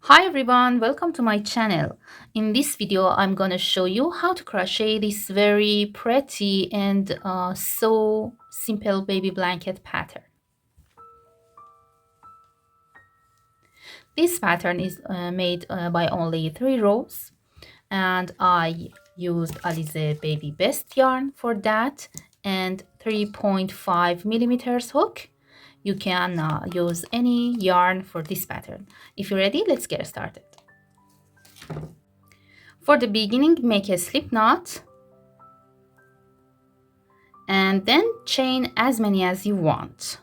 Hi everyone, welcome to my channel. In this video, I'm gonna show you how to crochet this very pretty and so simple baby blanket pattern. This pattern is made by only 3 rows, and I used Alize Baby Best yarn for that and 3.5 millimeters hook. You can use any yarn for this pattern. If you're ready, let's get started. For the beginning, make a slip knot and then chain as many as you want.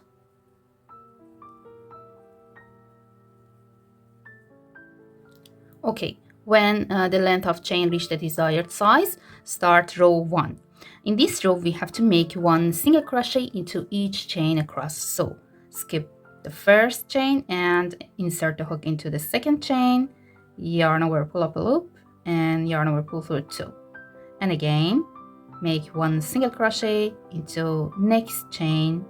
Okay, when the length of chain reach the desired size, start row 1. In this row, we have to make 1 single crochet into each chain across. So skip the first chain and insert the hook into the second chain, yarn over, pull up a loop, and yarn over, pull through 2. And again, make 1 single crochet into next chain,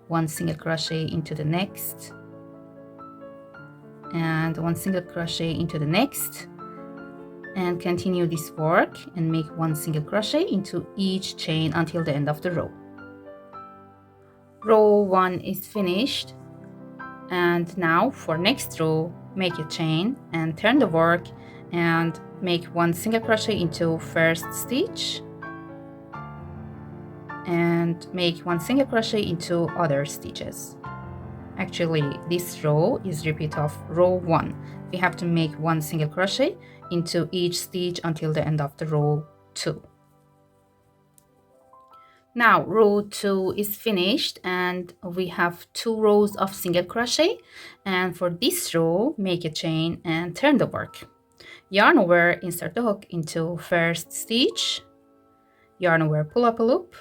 1 single crochet into the next, and 1 single crochet into the next, and continue this work and make 1 single crochet into each chain until the end of the row. Row 1 is finished, and now for next row, make a chain and turn the work and make 1 single crochet into first stitch and make 1 single crochet into other stitches. Actually, this row is repeat of row 1. We have to make 1 single crochet into each stitch until the end of the row 2. Now row 2 is finished and we have 2 rows of single crochet, and for this row make a chain and turn the work. Yarn over, insert the hook into first stitch, yarn over, pull up a loop,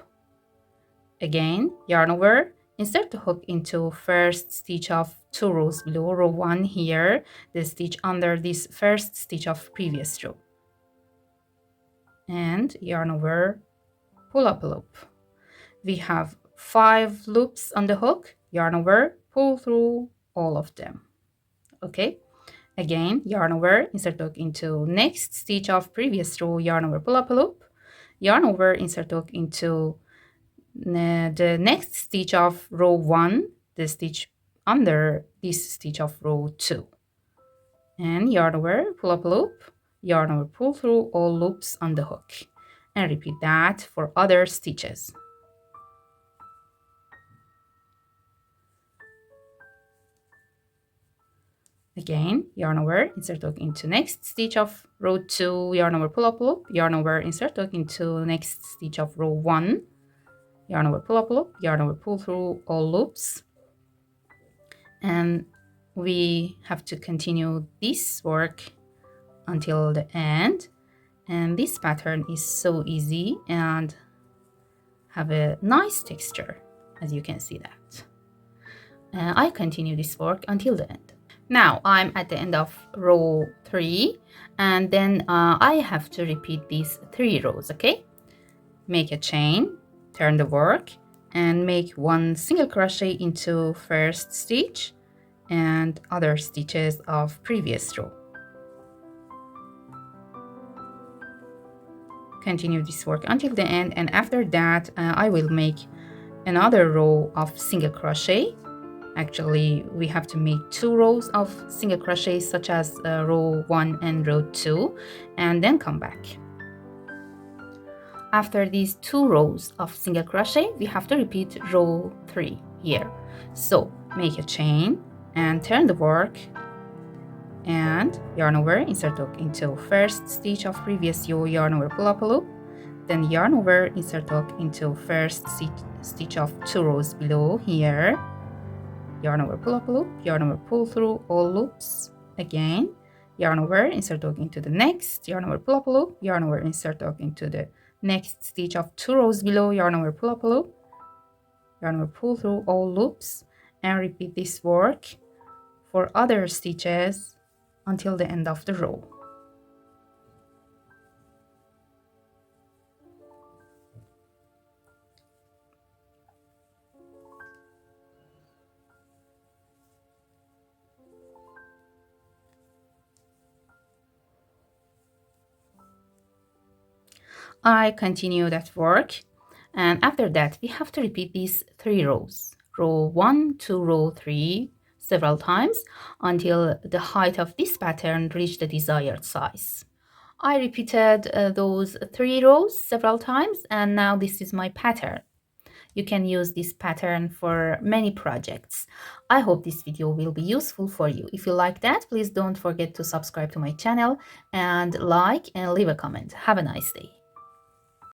again yarn over, insert the hook into first stitch of 2 rows below, row 1 here, the stitch under this first stitch of previous row, and yarn over, pull up a loop. We have 5 loops on the hook, yarn over, pull through all of them. Okay, again yarn over, insert the hook into next stitch of previous row, yarn over, pull up a loop, yarn over, insert the hook into the next stitch of row 1, the stitch under this stitch of row 2, and yarn over, pull up a loop, yarn over, pull through all loops on the hook, and repeat that for other stitches. Again, yarn over, insert hook into next stitch of row 2, yarn over, pull up a loop, yarn over, insert hook into next stitch of row 1, yarn over, pull up a loop, yarn over, pull through all loops, and we have to continue this work until the end. And this pattern is so easy and have a nice texture, as you can see that. I continue this work until the end. Now I'm at the end of row 3, and then I have to repeat these 3 rows. Okay, make a chain, turn the work, and make 1 single crochet into first stitch and other stitches of previous row. Continue this work until the end, and after that I will make another row of single crochet. Actually, we have to make 2 rows of single crochet, such as row 1 and row 2, and then come back. After these 2 rows of single crochet, we have to repeat row 3 here. So make a chain and turn the work and yarn over, insert hook into first stitch of previous row, yarn over, pull up a loop, then yarn over, insert hook into first stitch of 2 rows below here, yarn over, pull up a loop, yarn over, pull through all loops, again yarn over, insert hook into the next, yarn over, pull up a loop, yarn over, insert hook into the next stitch of 2 rows below, yarn over, pull up a loop, yarn over, pull through all loops, and repeat this work for other stitches until the end of the row. I continue that work, and after that we have to repeat these 3 rows, row 1 to row 3 several times until the height of this pattern reach the desired size. I repeated those 3 rows several times, and now this is my pattern. You can use this pattern for many projects. I hope this video will be useful for you. If you like that, please don't forget to subscribe to my channel and like and leave a comment. Have a nice day.